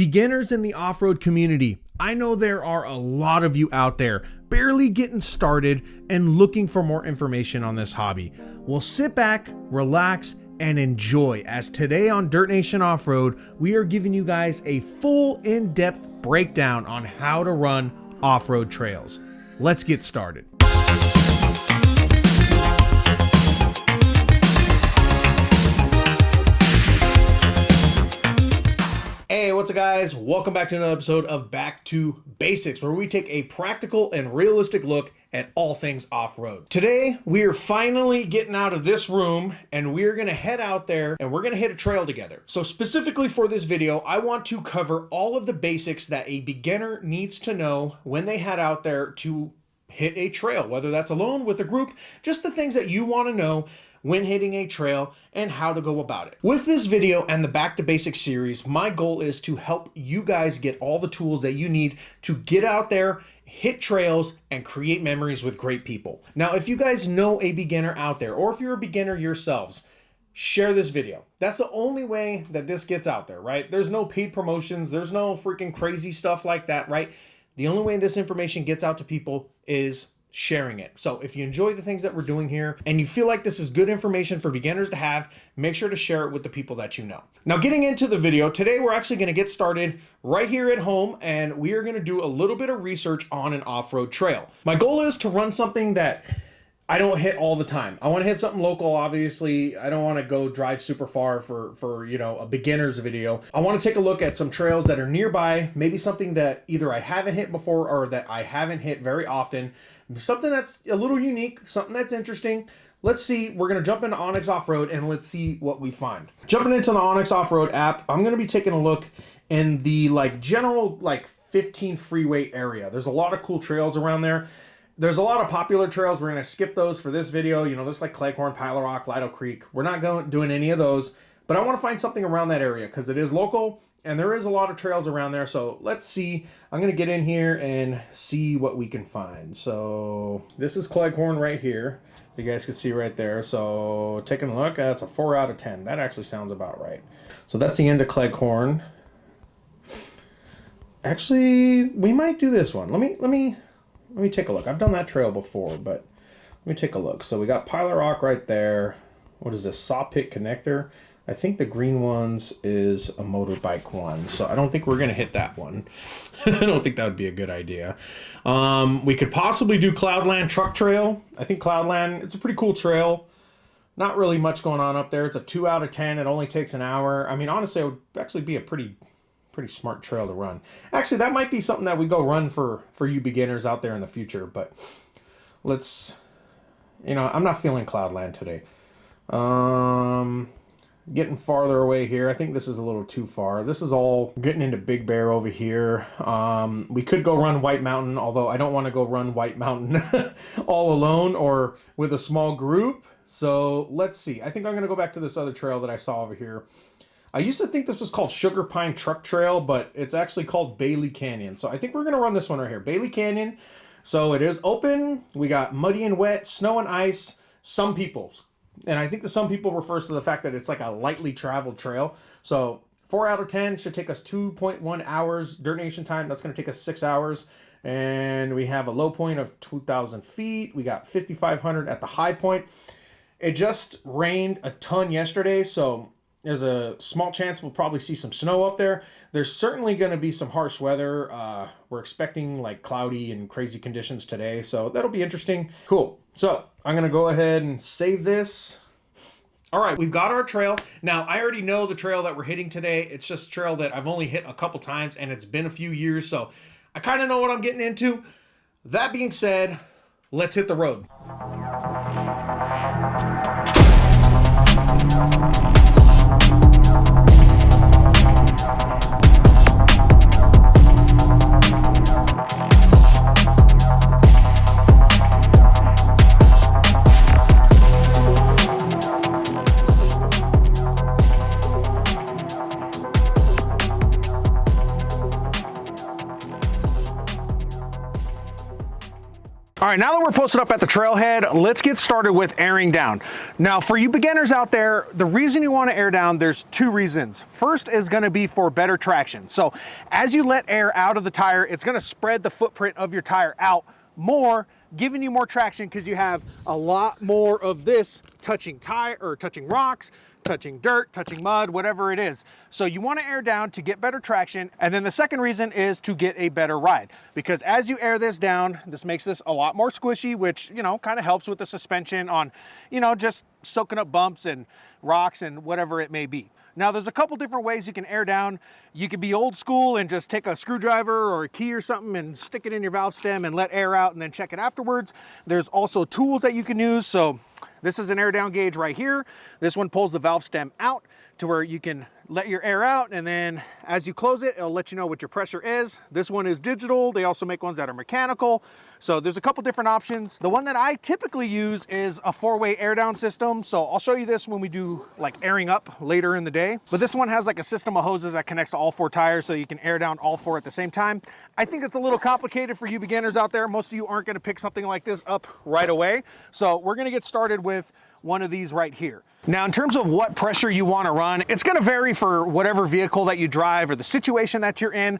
Beginners in the off-road community, I know there are a lot of you out there barely getting started and looking for more information on this hobby. Well, sit back, relax, and enjoy, as today on Dirt Nation Off-Road, we are giving you guys a full in-depth breakdown on how to run off-road trails. Let's get started. Hey, what's up guys? Welcome back to another episode of Back to Basics, where we take a practical and realistic look at all things off-road. Today, we are finally getting out of this room and we're gonna head out there and we're gonna hit a trail together. So specifically for this video, I want to cover all of the basics that a beginner needs to know when they head out there to hit a trail, whether that's alone, with a group, just the things that you wanna know when hitting a trail and how to go about it. With this video and the Back to Basics series, my goal is to help you guys get all the tools that you need to get out there, hit trails, and create memories with great people. Now, if you guys know a beginner out there, or if you're a beginner yourselves, share this video. That's the only way that this gets out there, right? There's no paid promotions, there's no freaking crazy stuff like that, right? The only way this information gets out to people is sharing it. So if you enjoy the things that we're doing here and you feel like this is good information for beginners to have, make sure to share it with the people that you know. Now, getting into the video, today we're actually going to get started right here at home and we are going to do a little bit of research on an off-road trail. My goal is to run something that I don't hit all the time. I want to hit something local, obviously. I don't want to go drive super far for you know, a beginner's video. I want to take a look at some trails that are nearby, maybe something that either I haven't hit before or that I haven't hit very often. Something that's a little unique, something that's interesting. Let's see, we're gonna jump into Onyx Off-Road and let's see what we find. Jumping into the Onyx Off-Road app, I'm gonna be taking a look in the general 15 freeway area. There's a lot of cool trails around there. There's a lot of popular trails. We're gonna skip those for this video. You know, this like Cleghorn, Pile Rock, Lido Creek. We're not doing any of those, but I wanna find something around that area because it is local. And there is a lot of trails around there, so let's see. I'm going to get in here and see what we can find. So this is Cleghorn right here. You guys can see right there. So taking a look, that's a 4 out of 10. That actually sounds about right. So that's the end of Cleghorn. Actually, we might do this one. Let me take a look. I've done that trail before, but let me take a look. So we got Pile Rock right there. What is this? Saw Pit Connector. I think the green ones is a motorbike one, so I don't think we're gonna hit that one. I don't think that would be a good idea. We could possibly do Cloudland Truck Trail. I think Cloudland, it's a pretty cool trail. Not really much going on up there. It's a 2 out of 10. It only takes an hour. I mean, honestly, it would actually be a pretty smart trail to run. Actually, that might be something that we go run for you beginners out there in the future, but let's, you know, I'm not feeling Cloudland today. Getting farther away here. I think this is a little too far. This is all getting into Big Bear over here. We could go run White Mountain, although I don't want to go run White Mountain all alone or with a small group. So let's see. I think I'm going to go back to this other trail that I saw over here. I used to think this was called Sugar Pine Truck Trail, but it's actually called Bailey Canyon. So I think we're going to run this one right here. Bailey Canyon. So it is open. We got muddy and wet, snow and ice, some people. And I think the some people refers to the fact that it's like a lightly traveled trail. So 4 out of 10 should take us 2.1 hours. Dirt Nation time, that's going to take us 6 hours. And we have a low point of 2,000 feet. We got 5,500 at the high point. It just rained a ton yesterday, so there's a small chance we'll probably see some snow up there. There's certainly going to be some harsh weather. We're expecting like cloudy and crazy conditions today, so that'll be interesting. Cool. So I'm going to go ahead and save this. All right, we've got our trail. Now, I already know the trail that we're hitting today. It's just a trail that I've only hit a couple times, and it's been a few years, so I kind of know what I'm getting into. That being said, let's hit the road. All right, now that we're posted up at the trailhead, let's get started with airing down. Now, for you beginners out there, the reason you want to air down, there's two reasons. First is going to be for better traction. So as you let air out of the tire, it's going to spread the footprint of your tire out more, giving you more traction because you have a lot more of this touching tire or touching rocks, touching dirt, touching mud, whatever it is. So you want to air down to get better traction. And then the second reason is to get a better ride, because as you air this down, this makes this a lot more squishy, which, you know, kind of helps with the suspension on, you know, just soaking up bumps and rocks and whatever it may be. Now, there's a couple different ways you can air down. You could be old school and just take a screwdriver or a key or something and stick it in your valve stem and let air out and then check it afterwards. There's also tools that you can use. So this is an air down gauge right here. This one pulls the valve stem out to where you can let your air out, and then as you close it, it'll let you know what your pressure is. This one is digital. They also make ones that are mechanical. So there's a couple different options. The one that I typically use is a 4-way air down system. So I'll show you this when we do like airing up later in the day. But this one has like a system of hoses that connects to all 4 tires so you can air down all 4 at the same time. I think it's a little complicated for you beginners out there. Most of you aren't gonna pick something like this up right away. So we're gonna get started with one of these right here. Now, in terms of what pressure you want to run, it's going to vary for whatever vehicle that you drive or the situation that you're in.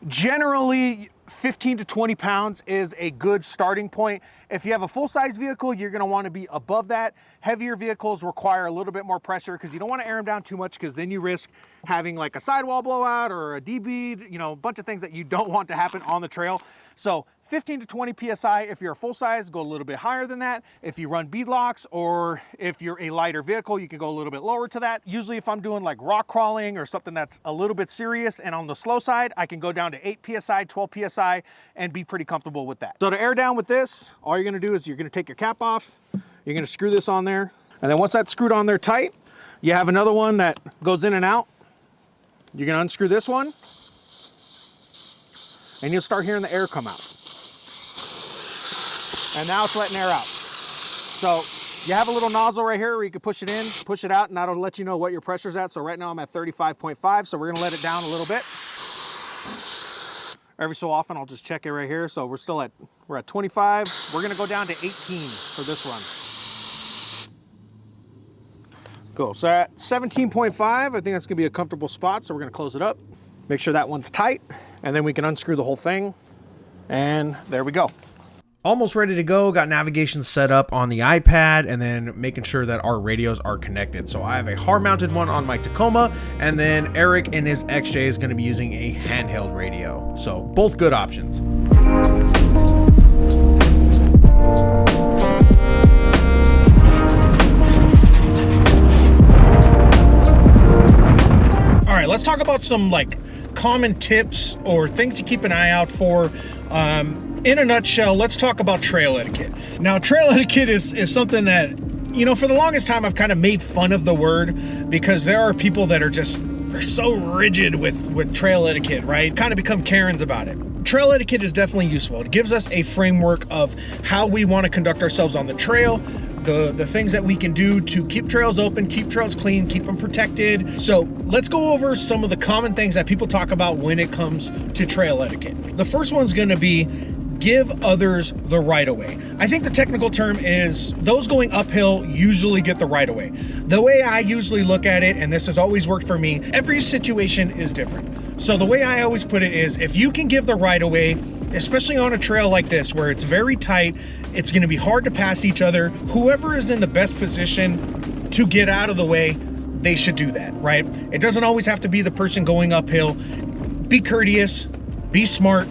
Generally, 15 to 20 pounds is a good starting point. If you have a full-size vehicle, you're going to want to be above that. Heavier vehicles require a little bit more pressure because you don't want to air them down too much, because then you risk having like a sidewall blowout or a D-bead, you know, a bunch of things that you don't want to happen on the trail. So 15 to 20 PSI. If you're a full size, go a little bit higher than that. If you run beadlocks, or if you're a lighter vehicle, you can go a little bit lower to that. Usually if I'm doing like rock crawling or something that's a little bit serious and on the slow side, I can go down to 8 PSI, 12 PSI and be pretty comfortable with that. So to air down with this, all you're gonna do is you're gonna take your cap off, you're gonna screw this on there, and then once that's screwed on there tight, you have another one that goes in and out. You're gonna unscrew this one, and you'll start hearing the air come out. And now it's letting air out. So you have a little nozzle right here where you can push it in, push it out, and that'll let you know what your pressure's at. So right now I'm at 35.5, so we're gonna let it down a little bit. Every so often I'll just check it right here. So we're at 25. We're gonna go down to 18 for this run. Cool, so at 17.5, I think that's gonna be a comfortable spot. So we're gonna close it up. Make sure that one's tight, and then we can unscrew the whole thing. And there we go. Almost ready to go. Got navigation set up on the iPad, and then making sure that our radios are connected. So I have a hard mounted one on my Tacoma, and then Eric in his XJ is going to be using a handheld radio. So both good options. All right, let's talk about some like common tips or things to keep an eye out for. In a nutshell, let's talk about trail etiquette. Now, trail etiquette is something that, you know, for the longest time I've kind of made fun of the word, because there are people that are just, they're so rigid with trail etiquette, right? Kind of become Karens about it. Trail etiquette is definitely useful. It gives us a framework of how we want to conduct ourselves on the trail, the things that we can do to keep trails open, keep trails clean, keep them protected. So let's go over some of the common things that people talk about when it comes to trail etiquette. The first one's going to be give others the right of way. I think the technical term is those going uphill usually get the right of way. The way I usually look at it, and this has always worked for me, every situation is different. So the way I always put it is, if you can give the right of way, especially on a trail like this where it's very tight, it's going to be hard to pass each other, whoever is in the best position to get out of the way, they should do that, right? It doesn't always have to be the person going uphill. Be courteous, be smart,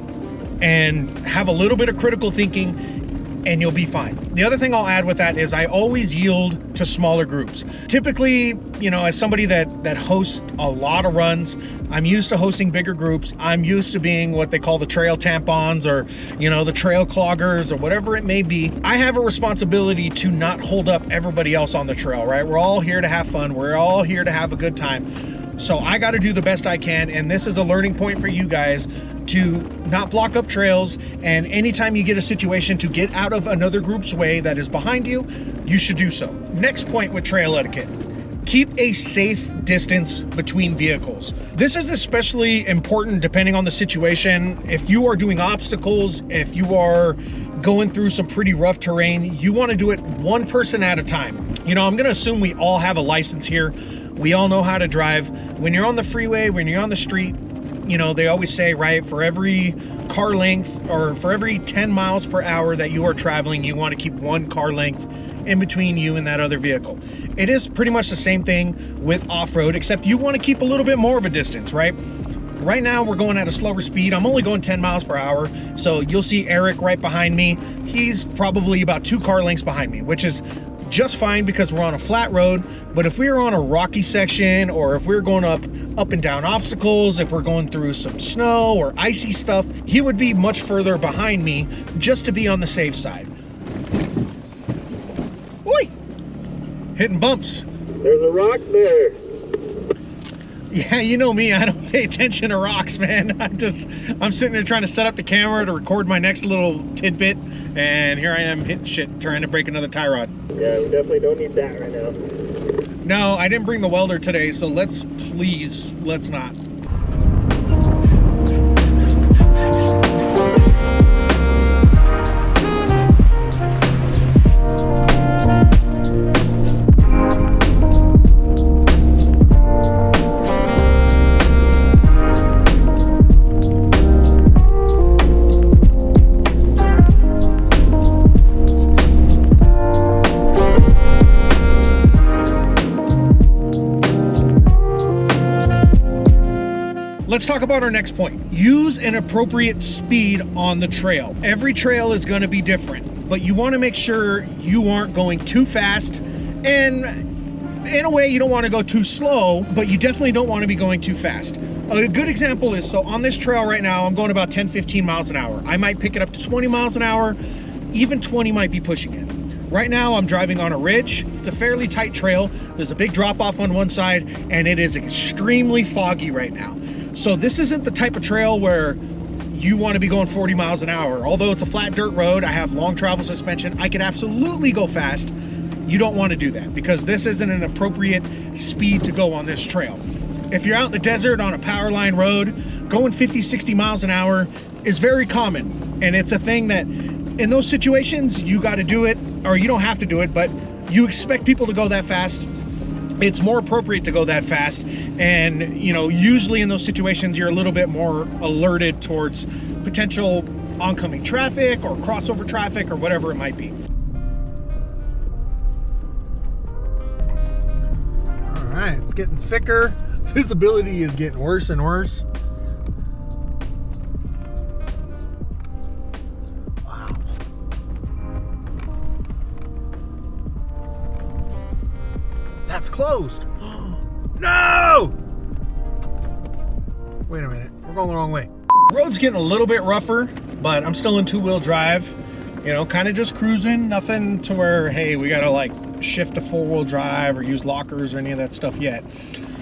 and have a little bit of critical thinking, and you'll be fine. The other thing I'll add with that is I always yield to smaller groups. Typically, you know, as somebody that hosts a lot of runs, I'm used to hosting bigger groups. I'm used to being what they call the trail tampons, or, you know, the trail cloggers, or whatever it may be. I have a responsibility to not hold up everybody else on the trail, right? We're all here to have fun. We're all here to have a good time. So I got to do the best I can, and this is a learning point for you guys to not block up trails, and anytime you get a situation to get out of another group's way that is behind you, you should do so. Next point with trail etiquette: keep a safe distance between vehicles. This is especially important depending on the situation. If you are doing obstacles, if you are going through some pretty rough terrain, you want to do it one person at a time. You know, I'm going to assume we all have a license here. We all know how to drive. When you're on the freeway, when you're on the street, you know, they always say, right, for every car length or for every 10 miles per hour that you are traveling, you want to keep one car length in between you and that other vehicle. It is pretty much the same thing with off-road, except you want to keep a little bit more of a distance, right? Right now we're going at a slower speed. I'm only going 10 miles per hour. So you'll see Eric right behind me. He's probably about 2 car lengths behind me, which is just fine because we're on a flat road. But if we were on a rocky section, or if we were going up and down obstacles, if we're going through some snow or icy stuff, he would be much further behind me just to be on the safe side. Oi! Hitting bumps. There's a rock there. Yeah, you know me, I don't pay attention to rocks, man. I'm sitting there trying to set up the camera to record my next little tidbit, and here I am hitting shit, trying to break another tie rod. Yeah, we definitely don't need that right now. No, I didn't bring the welder today, so let's not. Let's talk about our next point. Use an appropriate speed on the trail. Every trail is going to be different, but you want to make sure you aren't going too fast, and in a way you don't want to go too slow, but you definitely don't want to be going too fast. A good example is, so on this trail right now, I'm going about 10-15 miles an hour. I might pick it up to 20 miles an hour, even 20 might be pushing it. Right now I'm driving on a ridge. It's a fairly tight trail. There's a big drop off on one side, and it is extremely foggy right now. So this isn't the type of trail where you want to be going 40 miles an hour. Although it's a flat dirt road, I have long travel suspension, I could absolutely go fast. You don't want to do that because this isn't an appropriate speed to go on this trail. If you're out in the desert on a power line road, going 50-60 miles an hour is very common. And it's a thing that in those situations, you got to do it, or you don't have to do it, but you expect people to go that fast. It's more appropriate to go that fast, and you know, usually in those situations you're a little bit more alerted towards potential oncoming traffic or crossover traffic or whatever it might be. All right, it's getting thicker. Visibility is getting worse and worse. That's closed. No! Wait a minute, we're going the wrong way. Road's getting a little bit rougher, but I'm still in 2-wheel drive. You know, kind of just cruising, nothing to where, hey, we gotta like shift to 4-wheel drive or use lockers or any of that stuff yet.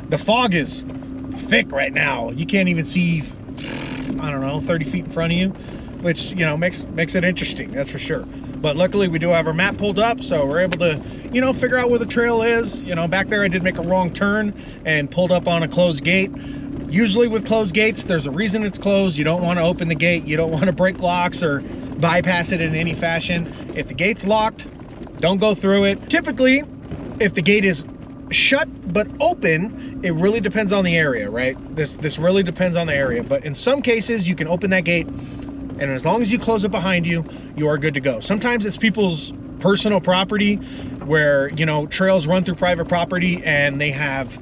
The fog is thick right now. You can't even see, I don't know, 30 feet in front of you, which, you know, makes it interesting, that's for sure. But luckily we do have our map pulled up, so we're able to, you know, figure out where the trail is. You know, back there I did make a wrong turn and pulled up on a closed gate. Usually with closed gates, there's a reason it's closed. You don't want to open the gate. You don't want to break locks or bypass it in any fashion. If the gate's locked, don't go through it. Typically, if the gate is shut but open, it really depends on the area, right? This really depends on the area. But in some cases, you can open that gate, and as long as you close it behind you, you are good to go. Sometimes it's people's personal property where, you know, trails run through private property and they have,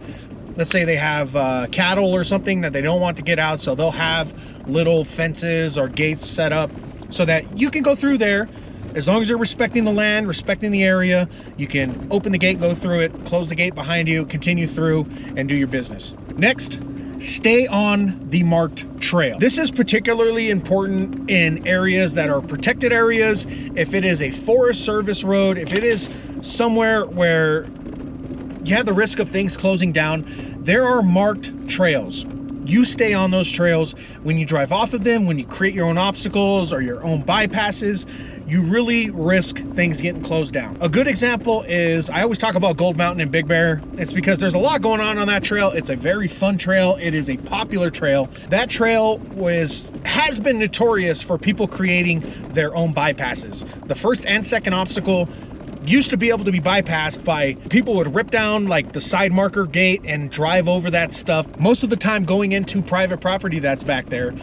let's say they have cattle or something that they don't want to get out, so they'll have little fences or gates set up so that you can go through there. As long as you're respecting the land, respecting the area, you can open the gate, go through it, close the gate behind you, continue through, and do your business. Next, stay on the marked trail. This is particularly important in areas that are protected areas. If it is a Forest Service road, if it is somewhere where you have the risk of things closing down, there are marked trails. you stay on those trails. When you drive off of them, when you create your own obstacles or your own bypasses, you really risk things getting closed down. A good example is, I always talk about Gold Mountain and Big Bear. It's because there's a lot going on that trail. It's a very fun trail. It is a popular trail. That trail has been notorious for people creating their own bypasses. The first and second obstacle used to be able to be bypassed by people would rip down like the side marker gate and drive over that stuff, most of the time going into private property that's back there,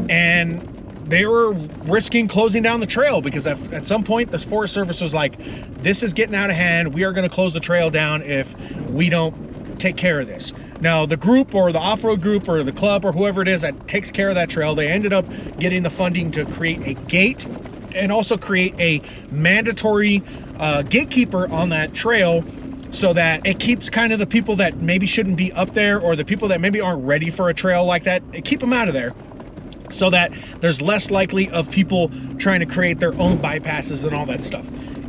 and they were risking closing down the trail because at some point the Forest Service was like, this is getting out of hand, we are going to close the trail down if we don't take care of this. Now the group or the off-road group or the club or whoever it is that takes care of that trail, they ended up getting the funding to create a gate and also create a mandatory gatekeeper on that trail, so that it keeps kind of the people that maybe shouldn't be up there, or the people that maybe aren't ready for a trail like that, keep them out of there, so that there's less likely of people trying to create their own bypasses and all that stuff.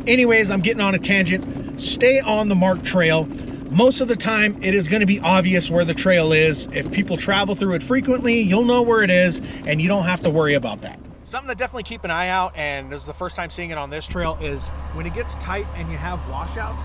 Anyways, I'm getting on a tangent. Stay on the marked trail. Most of the time, it is going to be obvious where the trail is. If people travel through it frequently, you'll know where it is, and you don't have to worry about that. Something to definitely keep an eye out, and this is the first time seeing it on this trail, is when it gets tight and you have washouts.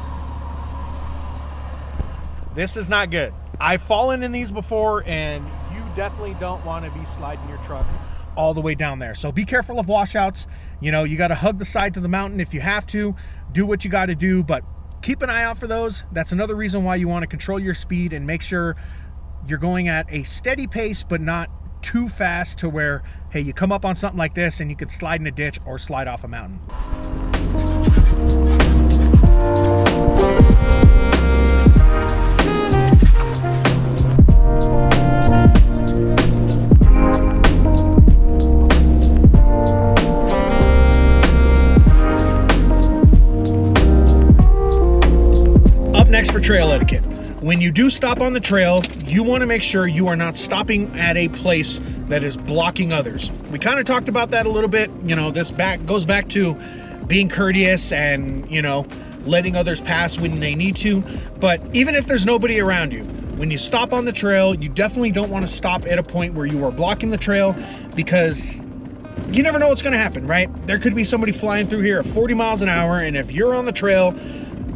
This is not good. I've fallen in these before, and you definitely don't want to be sliding your truck all the way down there. So be careful of washouts. You know, you got to hug the side to the mountain if you have to. Do what you got to do, but keep an eye out for those. That's another reason why you want to control your speed and make sure you're going at a steady pace, but not too fast to where, hey, you come up on something like this and you could slide in a ditch or slide off a mountain. Up next for trail etiquette. When you do stop on the trail, you want to make sure you are not stopping at a place that is blocking others. We kind of talked about that a little bit. You know, this goes back to being courteous and, you know, letting others pass when they need to. But even if there's nobody around you, when you stop on the trail, you definitely don't want to stop at a point where you are blocking the trail, because you never know what's going to happen, right? There could be somebody flying through here at 40 miles an hour, and if you're on the trail,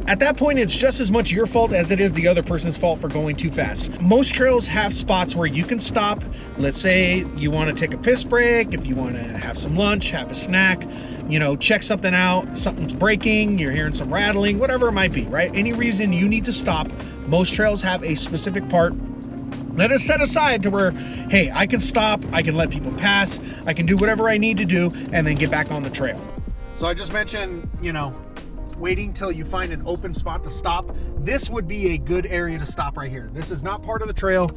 at that point, it's just as much your fault as it is the other person's fault for going too fast. Most trails have spots where you can stop. Let's say you want to take a piss break, if you want to have some lunch, have a snack, you know, check something out, something's breaking, you're hearing some rattling, whatever it might be, right? Any reason you need to stop, most trails have a specific part that is set aside to where, hey, I can stop, I can let people pass, I can do whatever I need to do, and then get back on the trail. So I just mentioned, you know, waiting till you find an open spot to stop. This would be a good area to stop right here. This is not part of the trail.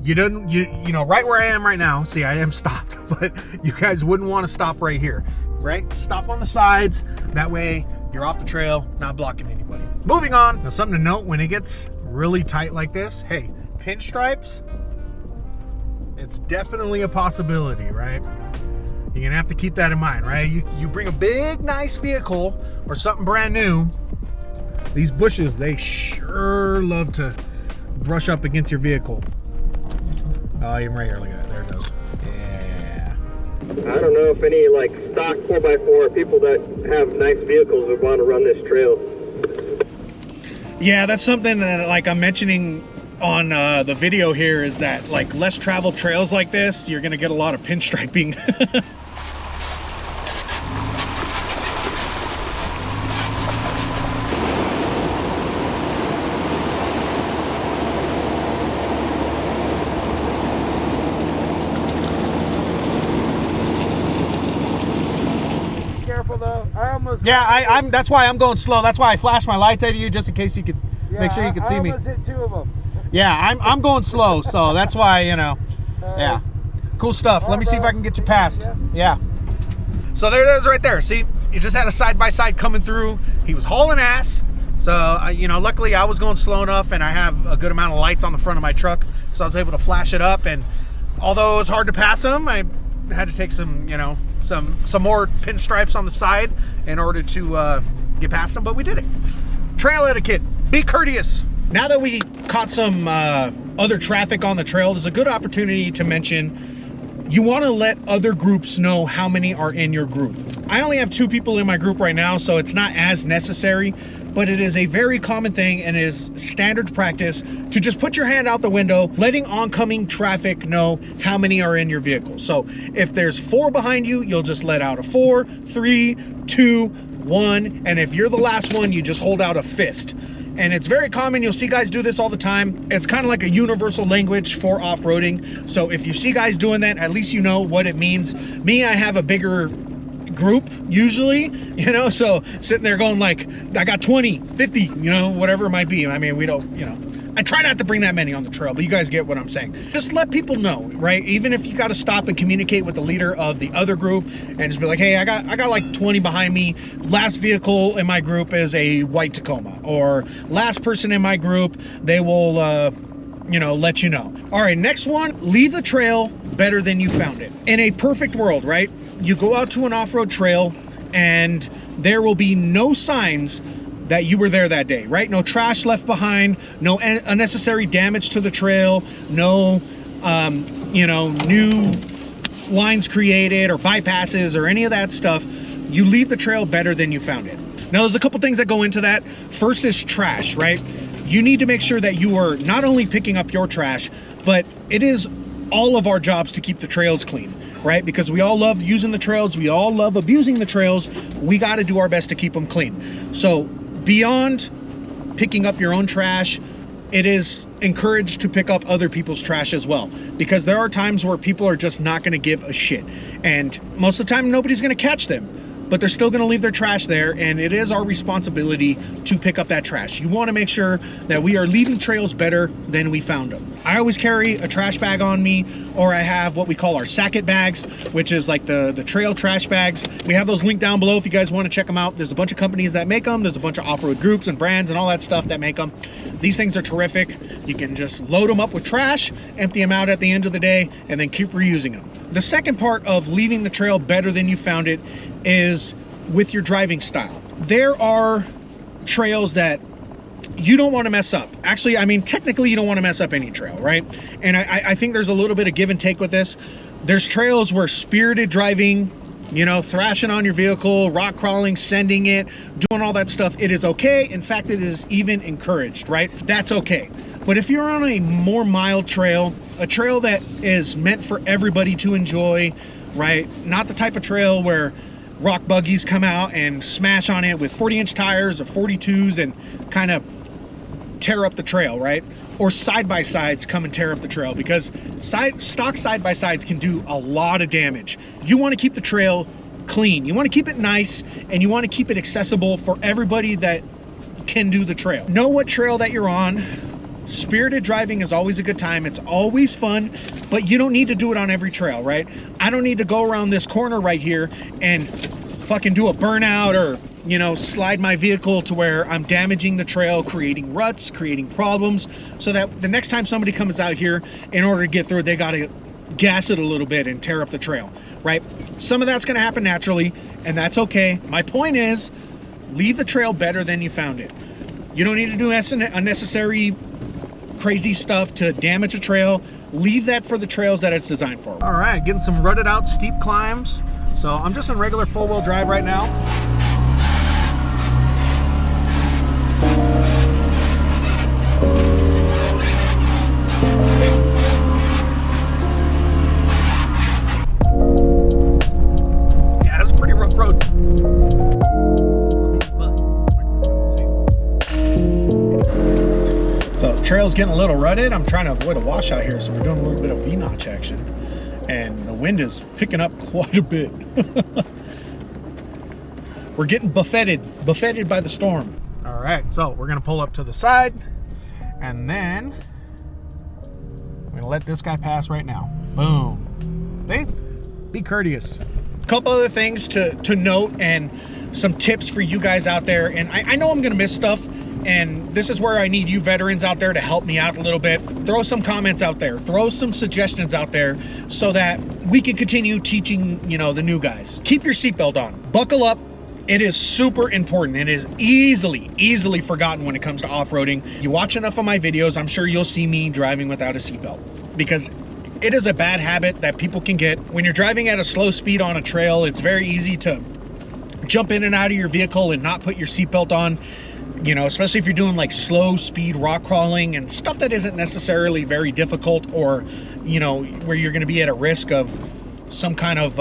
You know, right where I am right now, see, I am stopped, but you guys wouldn't want to stop right here, right? Stop on the sides. That way you're off the trail, not blocking anybody. Moving on. Now, something to note, when it gets really tight like this, hey, pinstripes, it's definitely a possibility, right? You're gonna have to keep that in mind, right? You bring a big, nice vehicle or something brand new, these bushes, they sure love to brush up against your vehicle. Oh, even right here, look at that, there it goes. Yeah. I don't know if any like stock 4x4 people that have nice vehicles would want to run this trail. Yeah, that's something that, like I'm mentioning on the video here, is that like less traveled trails like this, you're gonna get a lot of pinstriping. Careful though. Yeah, I'm. That's why I'm going slow. That's why I flashed my lights at you, just in case you could make sure you could see me. I almost hit two of them. Yeah, I'm going slow, so that's why, you know. Yeah, cool stuff. Let me see if I can get you past. Yeah. So there it is, right there. See, you just had a side by side coming through. He was hauling ass. So you know, luckily I was going slow enough, and I have a good amount of lights on the front of my truck, so I was able to flash it up. And although it was hard to pass him, I had to take some, you know, some more pinstripes on the side in order to get past them, but we did it. Trail etiquette: be courteous. Now that we caught some other traffic on the trail, there's a good opportunity to mention you want to let other groups know how many are in your group. I only have 2 people in my group right now, so it's not as necessary, but it is a very common thing and it is standard practice to just put your hand out the window, letting oncoming traffic know how many are in your vehicle. So if there's 4 behind you, you'll just let out a 4, 3, 2, 1, and if you're the last one, you just hold out a fist. And it's very common, you'll see guys do this all the time. It's kind of like a universal language for off-roading. So if you see guys doing that, at least you know what it means. Me, I have a bigger group usually, you know, so sitting there going like, I got 20, 50, you know, whatever it might be. I mean, we don't, you know, I try not to bring that many on the trail, but you guys get what I'm saying. Just let people know, right? Even if you got to stop and communicate with the leader of the other group and just be like, hey, I got like 20 behind me. Last vehicle in my group is a white Tacoma, or last person in my group, they will, you know, let you know. All right, next one, leave the trail better than you found it. In a perfect world, right? You go out to an off-road trail and there will be no signs that you were there that day, right? No trash left behind, no unnecessary damage to the trail, no, you know, new lines created or bypasses or any of that stuff. You leave the trail better than you found it. Now, there's a couple things that go into that. First is trash, right? You need to make sure that you are not only picking up your trash, but it is all of our jobs to keep the trails clean, right? Because we all love using the trails, we all love abusing the trails. We got to do our best to keep them clean. So beyond picking up your own trash, it is encouraged to pick up other people's trash as well, because there are times where people are just not going to give a shit, and most of the time nobody's going to catch them, but they're still going to leave their trash there, and it is our responsibility to pick up that trash. You want to make sure that we are leaving trails better than we found them. I always carry a trash bag on me, or I have what we call our sacket bags, which is like the trail trash bags. We have those linked down below if you guys want to check them out. There's a bunch of companies that make them. There's a bunch of off-road groups and brands and all that stuff that make them. These things are terrific. You can just load them up with trash, empty them out at the end of the day, and then keep reusing them. The second part of leaving the trail better than you found it is with your driving style. There are trails that you don't want to mess up. Actually, I mean, technically you don't want to mess up any trail, right? And I think there's a little bit of give and take with this. There's trails where spirited driving, you know, thrashing on your vehicle, rock crawling, sending it, doing all that stuff, it is okay. In fact, it is even encouraged, right? That's okay. But if you're on a more mild trail, a trail that is meant for everybody to enjoy, right? Not the type of trail where rock buggies come out and smash on it with 40-inch tires or 42s and kind of tear up the trail, right? Or side-by-sides come and tear up the trail, because stock side-by-sides can do a lot of damage. You want to keep the trail clean. You want to keep it nice, and you want to keep it accessible for everybody that can do the trail. Know what trail that you're on. Spirited driving is always a good time. It's always fun, but you don't need to do it on every trail, right? I don't need to go around this corner right here and fucking do a burnout, or, you know, slide my vehicle to where I'm damaging the trail, creating ruts, creating problems, so that the next time somebody comes out here, in order to get through, they got to gas it a little bit and tear up the trail, right? Some of that's going to happen naturally, and that's okay. My point is, leave the trail better than you found it. You don't need to do unnecessary crazy stuff to damage a trail. Leave that for the trails that it's designed for. All right, getting some rutted out steep climbs. So I'm just in regular 4-wheel drive right now. Yeah, it's a pretty rough road. Trail's getting a little rutted. I'm trying to avoid a washout here, so we're doing a little bit of V-notch action, and the wind is picking up quite a bit. We're getting buffeted by the storm. All right, so we're gonna pull up to the side, and then I'm gonna let this guy pass right now. Boom. See? Be courteous. A couple other things to note, and some tips for you guys out there, and I know I'm gonna miss stuff, and this is where I need you veterans out there to help me out a little bit. Throw some comments out there, throw some suggestions out there, so that we can continue teaching, you know, the new guys. Keep your seatbelt on, buckle up, It is super important. It is easily forgotten when it comes to off-roading. You watch enough of my videos, I'm sure you'll see me driving without a seatbelt, because it is a bad habit that people can get. When you're driving at a slow speed on a trail, it's very easy to jump in and out of your vehicle and not put your seatbelt on, you know, especially if you're doing like slow speed rock crawling and stuff that isn't necessarily very difficult, or, you know, where you're going to be at a risk of some kind of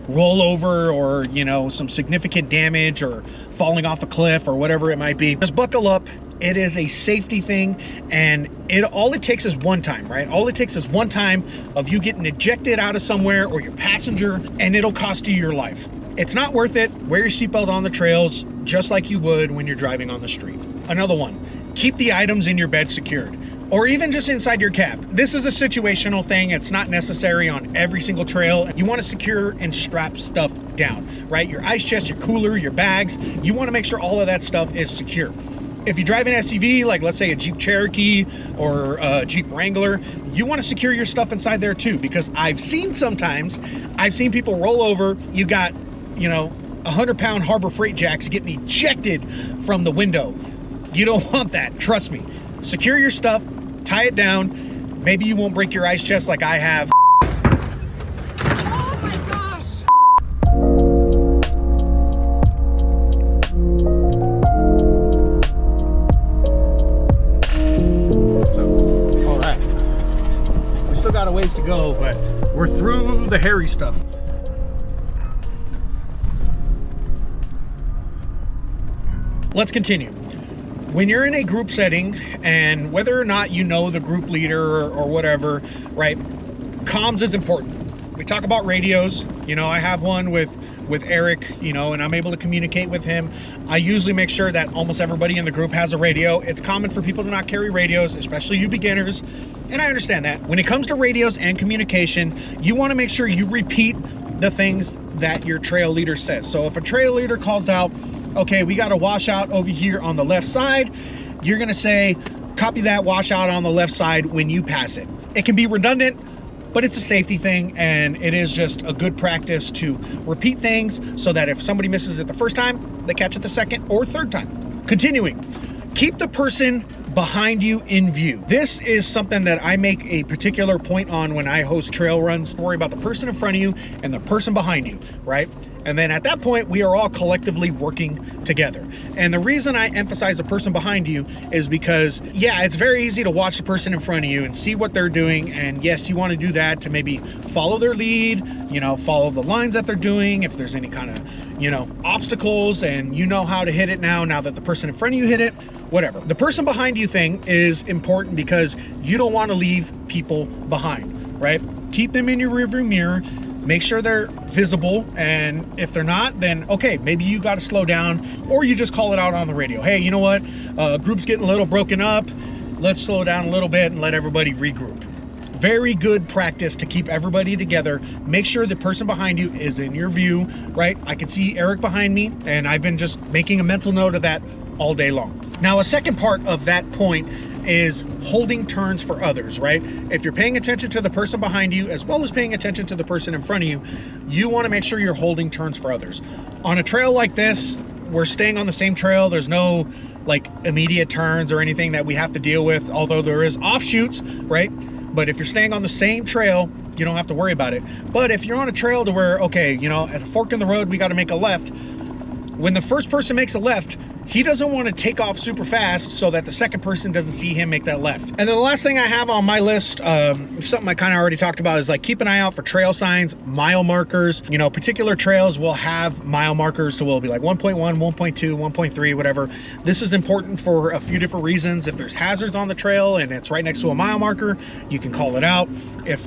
rollover, or, you know, some significant damage, or falling off a cliff, or whatever it might be. Just buckle up. It is a safety thing, and all it takes is one time, right? All it takes is one time of you getting ejected out of somewhere, or your passenger, and it'll cost you your life. It's not worth it. Wear your seatbelt on the trails just like you would when you're driving on the street. Another one, keep the items in your bed secured, or even just inside your cab. This is a situational thing. It's not necessary on every single trail. You want to secure and strap stuff down, right? Your ice chest, your cooler, your bags. You want to make sure all of that stuff is secure. If you drive an SUV, like let's say a Jeep Cherokee or a Jeep Wrangler, you want to secure your stuff inside there too, because I've seen people roll over. You got, you know, 100-pound Harbor Freight Jacks getting ejected from the window. You don't want that, trust me. Secure your stuff, tie it down. Maybe you won't break your ice chest like I have. Oh my gosh! All right. We still got a ways to go, but we're through the hairy stuff. Let's continue. When you're in a group setting, and whether or not you know the group leader or whatever, right, comms is important. We talk about radios. You know, I have one with Eric, you know, and I'm able to communicate with him. I usually make sure that almost everybody in the group has a radio. It's common for people to not carry radios, especially you beginners, and I understand that. When it comes to radios and communication, you want to make sure you repeat the things that your trail leader says. So if a trail leader calls out, okay, we got a washout over here on the left side, you're gonna say, copy that washout on the left side when you pass it. It can be redundant, but it's a safety thing, and it is just a good practice to repeat things so that if somebody misses it the first time, they catch it the second or third time. Continuing, keep the person behind you in view. This is something that I make a particular point on when I host trail runs. Worry about the person in front of you and the person behind you, right? And then at that point, we are all collectively working together. And the reason I emphasize the person behind you is because, yeah, it's very easy to watch the person in front of you and see what they're doing. And yes, you want to do that to maybe follow their lead, you know, follow the lines that they're doing. If there's any kind of, you know, obstacles, and you know how to hit it now that the person in front of you hit it, whatever. The person behind you thing is important because you don't want to leave people behind, right? Keep them in your rearview mirror. Make sure they're visible, and if they're not, then okay, maybe you got to slow down, or you just call it out on the radio. Hey, you know what? Group's getting a little broken up. Let's slow down a little bit and let everybody regroup. Very good practice to keep everybody together. Make sure the person behind you is in your view, right? I can see Eric behind me, and I've been just making a mental note of that all day long. Now, a second part of that point is holding turns for others, right? If you're paying attention to the person behind you as well as paying attention to the person in front of you, you want to make sure you're holding turns for others. On a trail like this, we're staying on the same trail. There's no like immediate turns or anything that we have to deal with, although there is offshoots, right? But if you're staying on the same trail, you don't have to worry about it. But if you're on a trail to where, okay, you know, at a fork in the road, we got to make a left. When the first person makes a left, he doesn't want to take off super fast so that the second person doesn't see him make that left. And then the last thing I have on my list, something I kind of already talked about, is like keep an eye out for trail signs, mile markers. You know, particular trails will have mile markers, so will be like 1.1, 1.2, 1.3, whatever. This is important for a few different reasons. If there's hazards on the trail and it's right next to a mile marker, you can call it out. If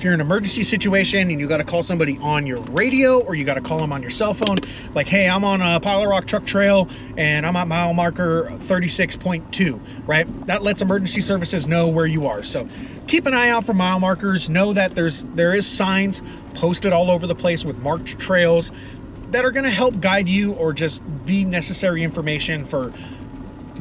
you're in an emergency situation and you got to call somebody on your radio, or you got to call them on your cell phone, like, hey, I'm on a Pile of Rock truck trail and I'm at mile marker 36.2, right? That lets emergency services know where you are. So keep an eye out for mile markers. Know that there is signs posted all over the place with marked trails that are going to help guide you or just be necessary information for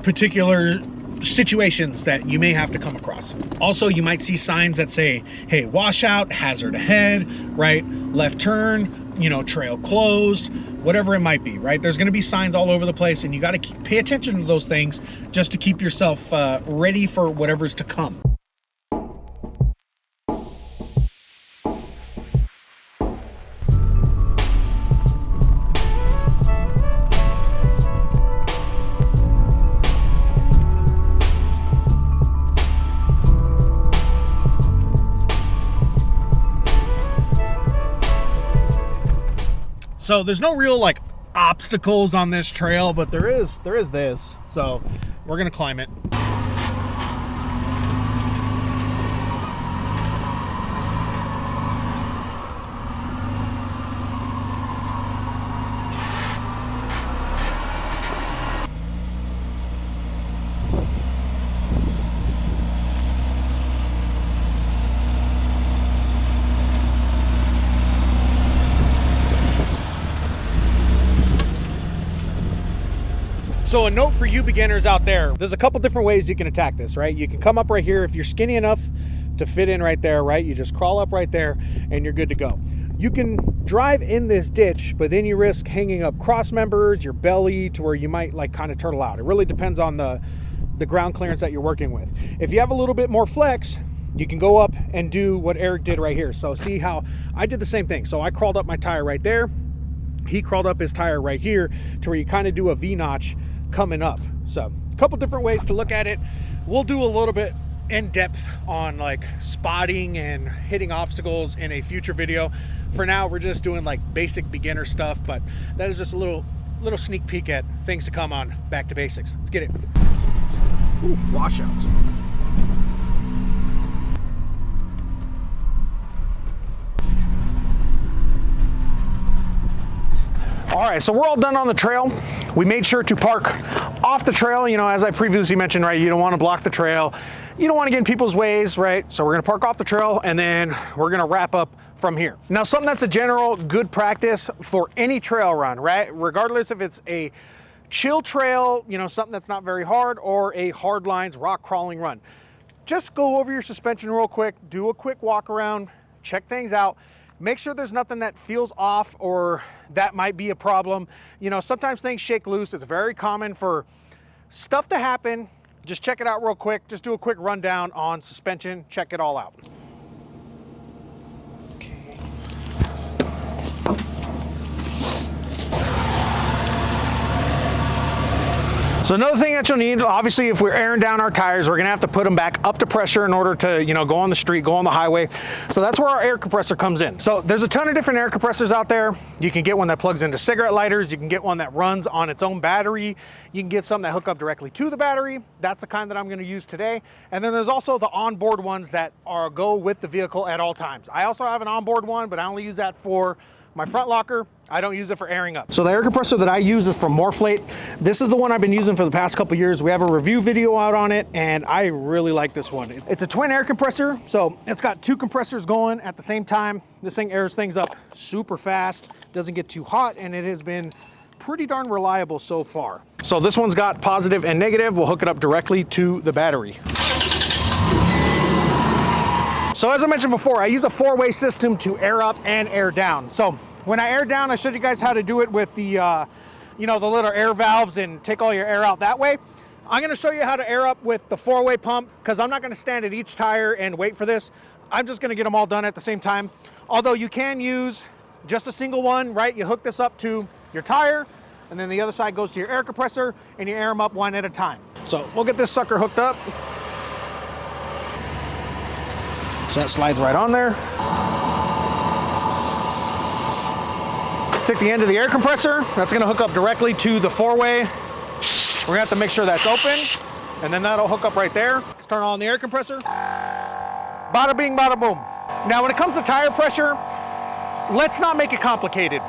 particular situations that you may have to come across. Also, you might see signs that say, hey, washout, hazard ahead, right, left turn, trail closed, whatever it might be, right? There's going to be signs all over the place, and you got to pay attention to those things just to keep yourself ready for whatever's to come. So there's no real like obstacles on this trail, but there is this. So we're gonna climb it. So a note for you beginners out there, there's a couple different ways you can attack this, right? You can come up right here. If you're skinny enough to fit in right there, right? You just crawl up right there and you're good to go. You can drive in this ditch, but then you risk hanging up cross members, your belly, to where you might like kind of turtle out. It really depends on the ground clearance that you're working with. If you have a little bit more flex, you can go up and do what Eric did right here. So see how I did the same thing. So I crawled up my tire right there. He crawled up his tire right here to where you kind of do a V-notch coming up. So a couple different ways to look at it. We'll do a little bit in depth on like spotting and hitting obstacles in a future video. For now, we're just doing like basic beginner stuff, but that is just a little sneak peek at things to come on Back to Basics. Let's get it. Ooh, washouts. All right, so we're all done on the trail. We made sure to park off the trail. As I previously mentioned, right, you don't want to block the trail. You don't want to get in people's ways, right? So we're gonna park off the trail and then we're gonna wrap up from here. Now, something that's a general good practice for any trail run, right? Regardless if it's a chill trail, something that's not very hard, or a hard lines rock crawling run. Just go over your suspension real quick, do a quick walk around, check things out. Make sure there's nothing that feels off or that might be a problem. Sometimes things shake loose. It's very common for stuff to happen. Just check it out real quick. Just do a quick rundown on suspension. Check it all out. Okay. So another thing that you'll need, obviously, if we're airing down our tires, we're gonna have to put them back up to pressure in order to, go on the street, go on the highway. So that's where our air compressor comes in. So there's a ton of different air compressors out there. You can get one that plugs into cigarette lighters. You can get one that runs on its own battery. You can get some that hook up directly to the battery. That's the kind that I'm gonna use today. And then there's also the onboard ones that go with the vehicle at all times. I also have an onboard one, but I only use that for my front locker. I don't use it for airing up. So the air compressor that I use is from Morphlate. This is the one I've been using for the past couple years. We have a review video out on it, and I really like this one. It's a twin air compressor, so it's got two compressors going at the same time. This thing airs things up super fast, doesn't get too hot, and it has been pretty darn reliable so far. So this one's got positive and negative. We'll hook it up directly to the battery. So as I mentioned before, I use a four-way system to air up and air down. So when I air down, I showed you guys how to do it with the, the little air valves and take all your air out that way. I'm gonna show you how to air up with the four-way pump, because I'm not gonna stand at each tire and wait for this. I'm just gonna get them all done at the same time. Although you can use just a single one, right? You hook this up to your tire, and then the other side goes to your air compressor, and you air them up one at a time. So we'll get this sucker hooked up. So that slides right on there. Take the end of the air compressor. That's gonna hook up directly to the four-way. We're gonna have to make sure that's open, and then that'll hook up right there. Let's turn on the air compressor. Bada bing, bada boom. Now when it comes to tire pressure, let's not make it complicated.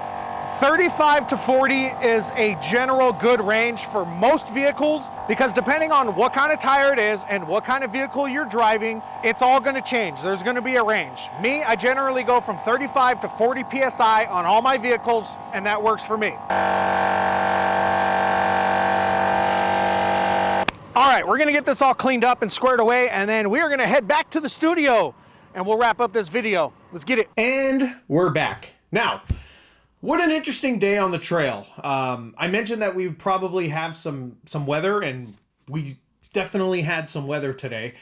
35 to 40 is a general good range for most vehicles, because depending on what kind of tire it is and what kind of vehicle you're driving, it's all gonna change. There's gonna be a range. Me, I generally go from 35 to 40 PSI on all my vehicles, and that works for me. All right, we're gonna get this all cleaned up and squared away, and then we are gonna head back to the studio and we'll wrap up this video. Let's get it. And we're back. Now, What an interesting day on the trail. I mentioned that we would probably have some weather, and we definitely had some weather today.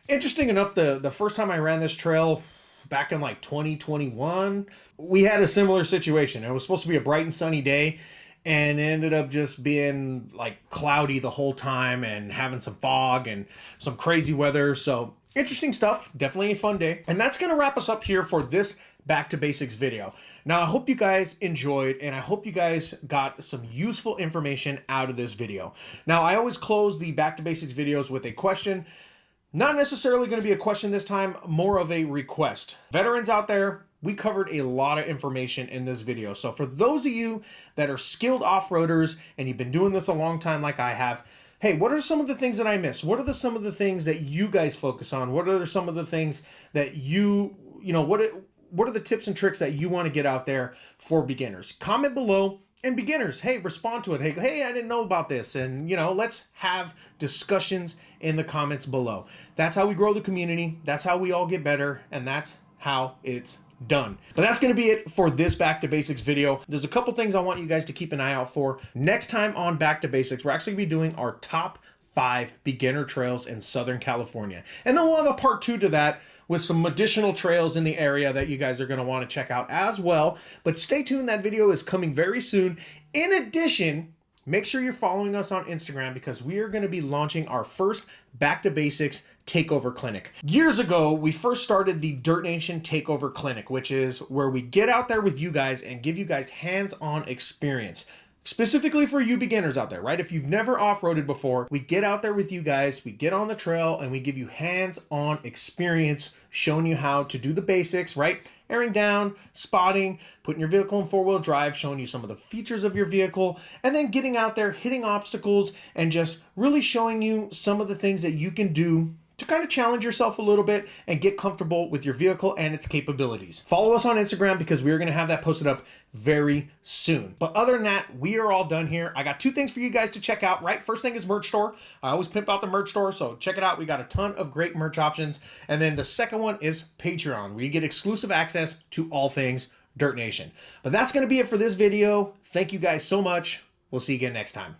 Interesting enough, the first time I ran this trail back in like 2021, we had a similar situation. It was supposed to be a bright and sunny day, and it ended up just being like cloudy the whole time and having some fog and some crazy weather. So interesting stuff. Definitely a fun day. And that's going to wrap us up here for this Back to Basics video. Now, I hope you guys enjoyed, and I hope you guys got some useful information out of this video. Now, I always close the Back to Basics videos with a question. Not necessarily going to be a question this time, more of a request. Veterans out there, we covered a lot of information in this video. So for those of you that are skilled off-roaders and you've been doing this a long time like I have, hey, what are some of the things that I missed? What are some of the things that you guys focus on? What are some of the things that what are the tips and tricks that you want to get out there for beginners? Comment below. And beginners, hey, respond to it. Hey, I didn't know about this. And, let's have discussions in the comments below. That's how we grow the community. That's how we all get better. And that's how it's done. But that's going to be it for this Back to Basics video. There's a couple things I want you guys to keep an eye out for. Next time on Back to Basics, we're actually going to be doing our top 5 beginner trails in Southern California. And then we'll have a part 2 to that with some additional trails in the area that you guys are going to want to check out as well. But stay tuned, that video is coming very soon. In addition, make sure you're following us on Instagram because we are going to be launching our first Back to Basics Takeover Clinic. Years ago, we first started the Dirt Nation Takeover Clinic, which is where we get out there with you guys and give you guys hands-on experience. Specifically for you beginners out there, right? If you've never off-roaded before, we get out there with you guys, we get on the trail, and we give you hands-on experience, showing you how to do the basics, right? Airing down, spotting, putting your vehicle in four-wheel drive, showing you some of the features of your vehicle, and then getting out there, hitting obstacles, and just really showing you some of the things that you can do to kind of challenge yourself a little bit and get comfortable with your vehicle and its capabilities. Follow us on Instagram because we're going to have that posted up very soon. But other than that, we are all done here. I got 2 things for you guys to check out, right? First thing is merch store. I always pimp out the merch store, so check it out. We got a ton of great merch options. And then the second one is Patreon, where you get exclusive access to all things Dirt Nation. But that's going to be it for this video. Thank you guys so much. We'll see you again next time.